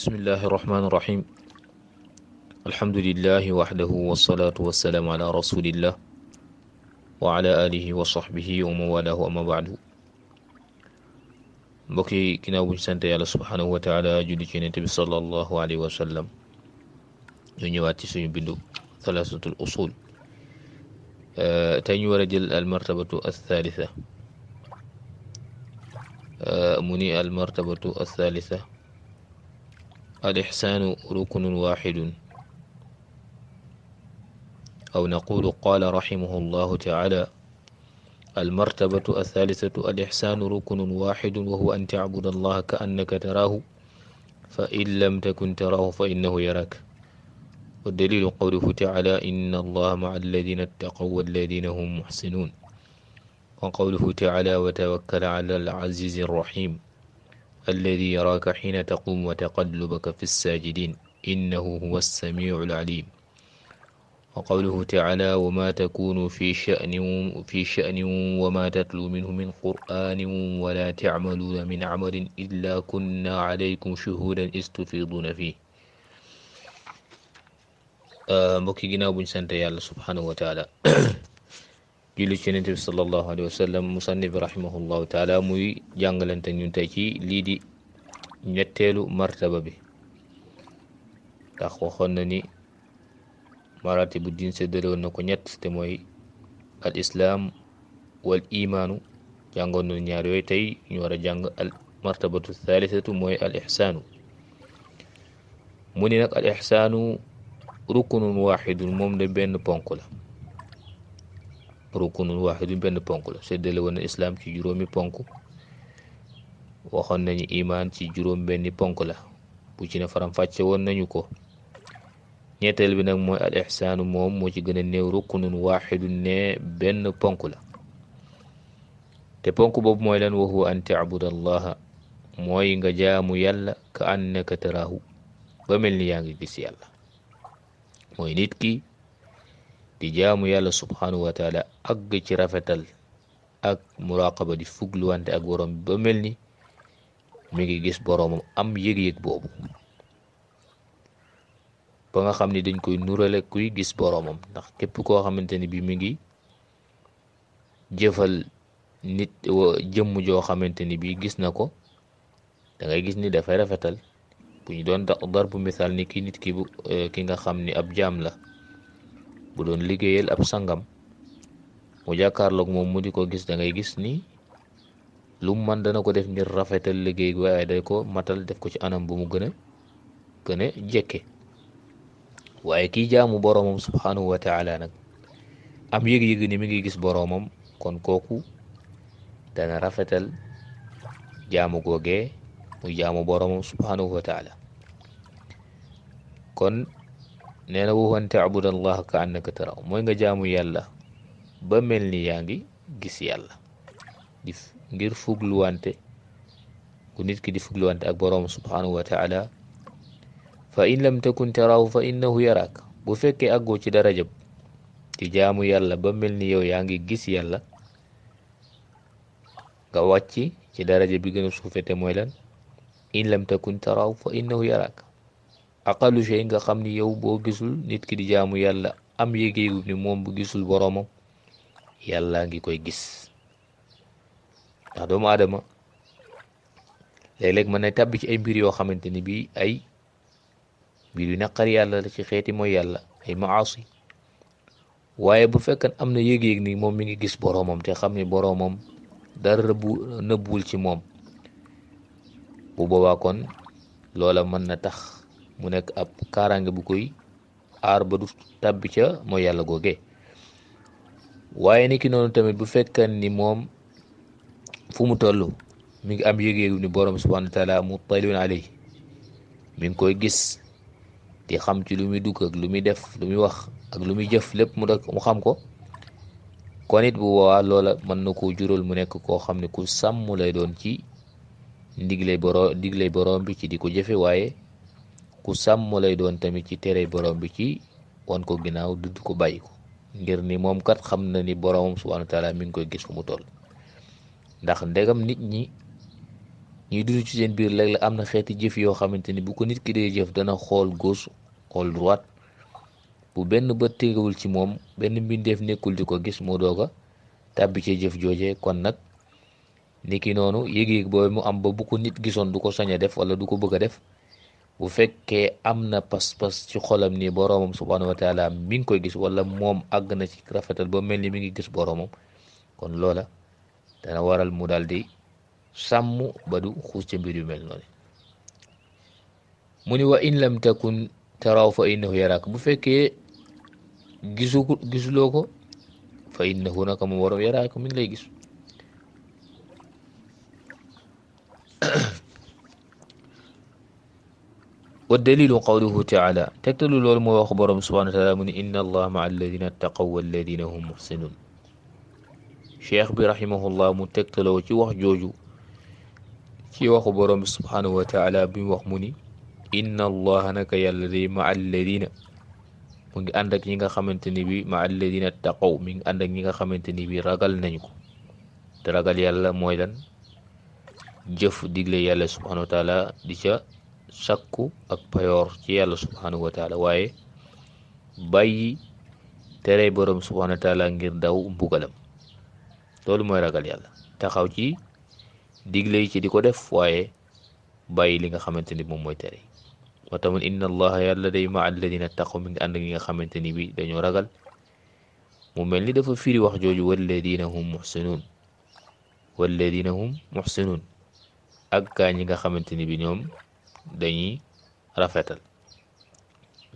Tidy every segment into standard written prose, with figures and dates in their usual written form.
بسم الله الرحمن الرحيم. الحمد لله وحده والصلاة والسلام على رسول الله وعلى آله وصحبه ومن والاه أما بعد. mbokki ginnaaw buñ sant yàlla subhanahu wa taala julli ci yonent bi sallallahu alayhi wa sallam ñu ñëwaat ci suñu bindu thalathatul usul. tey ñu war a jël al martabatu athalitha mu ni al martabatu athalitha al ixsaanu rukunun waxidun أو نقول قال رحمه الله تعالى المرتبة الثالثة الإحسان ركن واحد وهو أن تعبد الله كأنك تراه فإن لم تكن تراه فإنه يراك. والدليل قوله تعالى إن الله مع الذين اتقوا والذين هم محسنون. وقوله تعالى وتوكل على العزيز الرحيم الذي يراك حين تقوم وتقلبك في الساجدين إنه هو السميع العليم. وقوله تعالى وما تكون في شأن وما تتلو منه من قرآن ولا تعملون من عمل إلا كنا عليكم شهودا إذ تفيضون فيه. mbokki ginnaaw buñ sant yàlla subhanahu wa taala julli ci yonent bi sallallahu alayhi wa sallam musannif rahimahullahu taala muy jàngalante ñun tey ci lii di ñetteelu martaba bi ndax waxoon na ni marati bu diin séddale woon na ko ñett te mooy al islaam wal imaanu jàngoon na ñaar yooyu tey ñu war a jàng al martabatu thalithatu mooy al ixsaanu. mu ni nag al ixsaanu rukunun waxidun moom de benn ponk la. rukunun waxidun benn ponk la séddale woon na islaam ci juróomi ponk waxoon nañu imaan ci juróom benni ponk la bu ci ne faram fàcce woon nañu ko. ñetteel bi nag mooy al ixsaanu moom moo ci gën a néew rukunun waxidun ne benn ponk la te ponk boobu mooy lan wa huwa an taabuda allaha mooy nga jaamu yàlla ka annaka taraahu ba mel ni yaa ngi gis yàlla. mooy nit ki di jaamu yàlla subhanahu wa taala àgg ci rafetal ak muraqaba di fugluwante ak borom ba mel ni mi ngi gis boroomam am yëg-yëg boobu ba nga xam ni dañ koy nurale kuy gis boroomam ndax képp koo xamante ni bi mi ngi jëfal nit jëmm joo xamante ni bi gis na ko da ngay gis ni dafay rafetal. bu ñu doon dar bu misaal ni ki nit ki ki nga xam ni ab jaam la bu doon liggéeyal ab sangam mu jàkkaarloog moom mu di ko gis da ngay gis ni lu man dana ko def ngir rafetal liggéey waaye day ko matal def ko ci anam bu mu gën a jekke. waaye kii jaamu boroomam subhanahu wa taala nag am yëg-yëg ni mi ngi gis boroomam kon kooku dana rafetal jaamu googee muy jaamu boroomam subhanahu wa taala. kon nee na wa an taabuda allaha ka annaka taraw mooy nga jaamu yàlla ba mel ni yaa ngi gis yàlla ngir fugluwante ku nit ki di fugluwante ak boroomam subhanahu wa taala. fa in lam takun taraahu fa innahu yaraak bu fekkee àggoo ci darajab di jaamu yàlla ba mel ni yow yaa ngi gis yàlla nga wàcc ci daraja bi gën a suufete mooy lan in lam takun taraahu fa innahu yaraak aqallu shay nga xam ni yow boo gisul nit ki di jaamu yàlla am yégeegu ni moom bu gisul boroomam yàlla ngi koy gis. ndax doomu aadama léeg-léeg mën na tàbbi ci ay mbir yoo xamante ni bii ay mbir yu naqar yàlla la ci xeeti mooy yàlla ay maasi waaye bu fekkan am na yëg-yëg ni moom mi ngi gis boroomam te xam ni boroomam dara nëbbuwul ci moom bu boobaa kon loola mën na tax mu nekk ab kaaraange bu koy aar ba du tàbbi ca mooy yàlla googee. waaye ni ki noonu tamit bu fekkan ni moom fu mu toll mi ngi am yëg-yëg ni boroom subhanahu wa taala muttalin alayhi mi ngi koy gis di xam ci lu muy dugg ak lu muy def lu muy wax ak lu muy jëf lépp mu xam ko kon it bu boobaa loola mën na koo jural mu nekk koo xam ne ku sàmm lay doon ci diglay boroom bi ci di ko jëfe waaye ku sàmm lay doon tamit ci tere boroom bi ci won ko ginnaaw dudd ko bàyyi ko ngir ni moom kat xam na ni boroomam subhanahu wa taala mi ngi koy gis fu mu toll. ndax ndegam nit ñi ñuy dund ci seen biir léeg-léeg am na xeeti jëf yoo xamante ni bu ko nit ki dee jëf dana xool gauche xool droite bu benn bët tegewul ci moom benn mbindeef nekkul di ko gis moo doog a tàbbi ci jëf jooje. kon nag niki noonu yëg-yëg boobu mu am ba bu ko nit gisoon du ko sañ a def wala du ko bëgg a def bu fekkee am na pas-pas ci xolam ni boroomam subhaanahu wa taala mi ngi koy gis wala moom àgg na ci rafetal ba mel ni mi ngi gis boroomam kon loola dana waral mu daal di sàmm ba du xuus ca mbir yu mel noonu. mu ni wa in lam takun taraw fa innahu yaraak bu fekkee gisuloo ko fa innahu naka moom waroom yaraak mi ngi lay gis. wa dalilu qawluhu taala tegtalu loolu moo wax borom subhanahu wa taala mu ni inna allah maa alladina ttaqaw walladina hum muhsinun. cheikh bi rahimahullah mu tegtaloo ci wax jooju ci waxu borom subhanahu wa taala bi mu wax mu ni inna allaha naka yàlla day maa alladina mu ngi ànd ak ñi nga xamante ni bi maa alladina ttaqaw mi ngi ànd ak ñi nga xamante ni bi ragal nañu ko te ragal yàlla mooy lan jëf digle yàlla subhanahu wa taala di ca sakku ak payoor ci yàlla subhanahu wa taala waaye bàyyi tere borom subhanahu wa taala ngir daw mbugalam loolu mooy ragal yàlla taxaw ci digle yi ci di ko def waaye bàyyi li nga xamante ni moom mooy tere moo tax inna allaha yàlla day ma alladina taqaw mi ngi ànd ak ñi nga xamante ni bi dañoo ragal mu mel ni dafa firi wax jooju walladina hum muhsinun walladina hum muhsinun ak gaa ñi nga xamante ni bi ñoom dañuy rafetal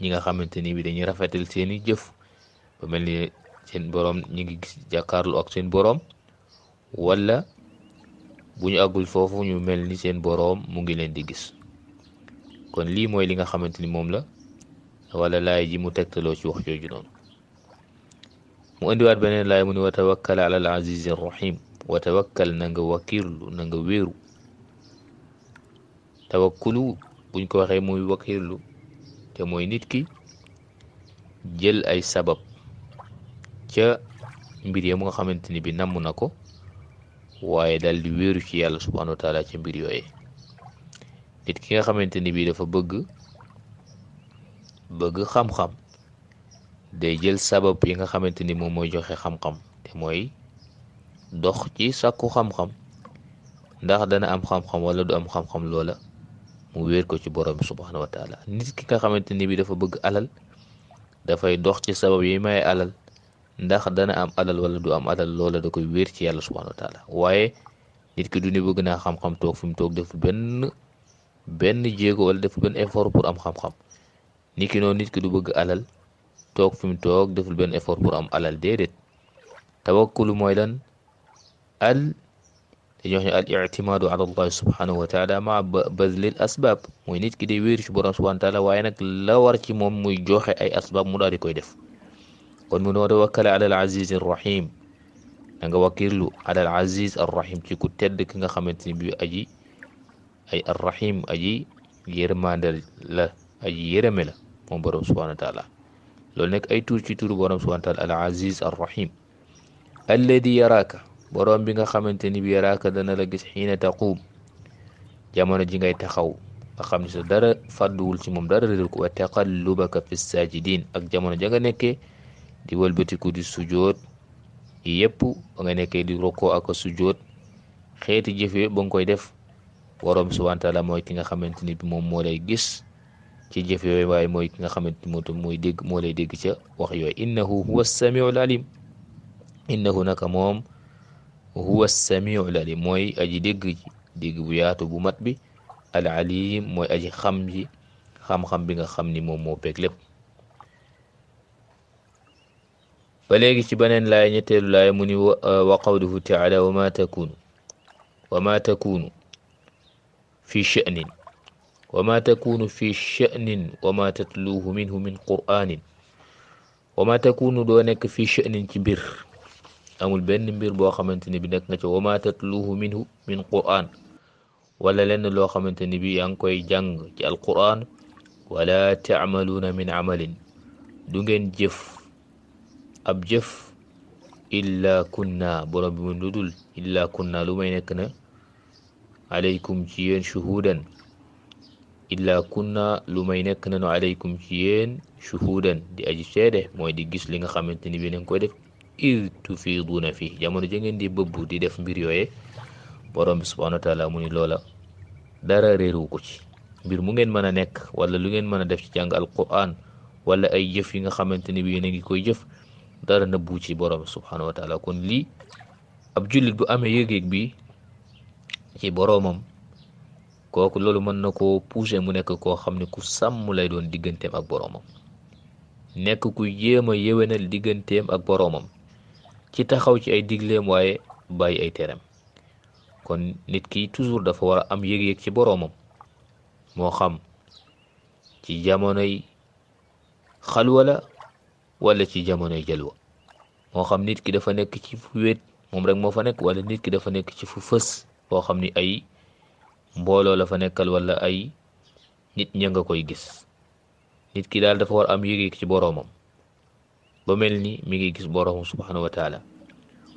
ñi nga xamante ni bi dañuy rafetal seeni jëf ba mel ni seen boroom ñi ngi gis jàkkaarlu ak seen boroom wala bu ñu àggul foofu ñu mel ni seen boroom mu ngi leen di gis. kon lii mooy li nga xamante ni moom la wala laay ji mu tegtaloo ci wax jooju noonu. mu indiwaat beneen laay mu ni wa tawakkal ala al azizi rahim wa tawakkal na nga wakirlu na nga wéeru. tawakkulu buñ ko waxee muy wakirlu te mooy nit ki jël ay sabab ca mbir ya mu nga xamante ni bi namm na ko waaye dal di wéeru ci yàlla subhanahu wa taala ca mbir yooye. nit ki nga xamante ni bi dafa bëgg xam-xam day jël sabab yi nga xamante ni moom mooy joxe xam-xam te mooy dox ci sàkku xam-xam ndax dana am xam-xam wala du am xam-xam loola mu wéer ko ci borom subhanahu wa taala. nit ki nga xamante ni bi dafa bëgg alal dafay dox ci sabab yi may alal ndax dana am alal wala du am alal loola da koy wéer ci yàlla subhanahu wa taala. waaye nit ki du ni bëgg naa xam-xam toog fi mu toog deful benn jéego wala deful benn effort pour am xam-xam. nit ki noonu nit ki du bëgg alal toog fi mu toog deful benn effort pour am alal déedéet. tawakkulu mooy lan dañuy wax ne al ictimaadu ala allah subhanahu wa taala maa bazlil asbaab mooy nit ki day wéeru ci borom subhanahu wa taala waaye nag la war ci moom muy joxe ay asbaab mu daal di koy def. kon mu noo tawakkale ala al aziz ar rahim da nga wakkirlu ala al aziz ar rahim ci ku tedd ki nga xamante ni bi aji ay ar rahim aji yërmande la aji yërëme la moom borom subhanahu wa taala. loolu nekk ay tuur ci tuuru borom subhanahu wa taala al aziz ar rahim. alladi yaraaka boroom bi nga xamante ni bi yaraaka dana la gis xiina taquum jamono ji ngay taxaw nga xam ne sa dara fàdduwul ci moom dara réer ko wa taqallubaka fi sajidin ak jamono ja nga nekkee di wëlbatiku di sujoot yépp ba nga nekkee di roko ak sujoot xeeti jëfe ba nga koy def boroom subhanahu wa taala mooy ki nga xamante ni bi moom moo lay gis ci jëf yooyu waaye mooy ki nga xamante ni moo lay dégg ca wax yooyu. innahu huwa samiul alim innahu naka moom huwa samiul alim mooy aji dégg bu yaatu bu mat bi al alim mooy aji xam ji xam-xam bi nga xam ni moom moo peeg lépp. ba léegi ci beneen laay ñetteelu laay mu ni wa qawluhu taala wa ma takunu fi sha'nin wa ma takunu fi sha'nin wa ma tatluhu minhu min qur'anin wa ma takunu doo nekk fi sha'nin ci mbir amul benn mbir boo xamante ni bi nekk nga ci wa ma tatluhu minhu min qur'an wala lenn loo xamante ni bi yaa ngi koy jàng ci alquran wala taamaluuna min amalin du ngeen jëf ab jëf illa kunna borom bi mu ludul illa kunna lu may nekk na alaykum ci yéen shuhudan illa kunna lu may nekk nañu alaykum ci yéen shuhudan di aji seede mooy di gis li nga xamante ni bi nañ koy def id tufiduuna fii jamono ja ngeen di bëbbu di def mbir yooye borom bi subhanahu wa taala mu ni loola dara réeru ko ci mbir mu ngeen mën a nekk wala lu ngeen mën a def ci jàng alquran wala ay jëf yi nga xamante ni bi yéen a ngi koy jëf dara nëbbu ci borom bi subhanahu wa taala kon lii ab jullit bu amee yëg-yëg bi ci boroomam kooku loolu mën na koo pousser mu nekk koo xam ne ku sàmm lay doon digganteem ak boroomam nekk ku jéem a yéwénal digganteem ak boroomam ci taxaw ci ay digleem waaye bàyyi ay tereem kon nit ki toujours dafa war a am yëg-yëg ci boroomam moo xam ci jamonoy xalwa la wala ci jamonoy jalwa moo xam nit ki dafa nekk ci fu wéet moom rek moo fa nekk wala nit ki dafa nekk ci fu fës boo xam ni ay mbooloo la fa nekkal wala ay nit ña nga koy gis nit ki daal dafa war am yëg-yëg ci boroomam ba mel ni mi ngi gis boroomam subhanahu wa taala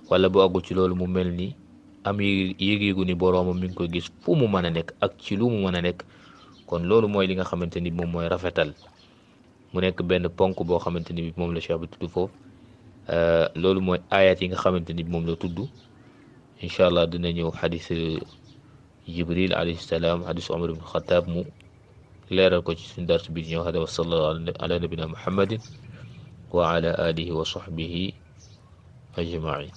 wala bu àggu ci loolu mu mel ni am yëg-yëgu ni boroomam mi ngi koy gis fu mu mën a nekk ak ci lu mu mën a nekk kon loolu mooy li nga xamante ni moom mooy rafetal mu nekk benn ponk boo xamante ni bi moom la cheikh bi tudd foofu loolu mooy ayat yi nga xamante ni bi moom la tudd incha allah dina ñëw xadis jibril alayhi salaam xadis omar ibn xataab mu leeral ko ci suñu dars bi ñëw hada wa sallallahu ala nabina muhammadin wa ala alihi wa sahbihi ajmain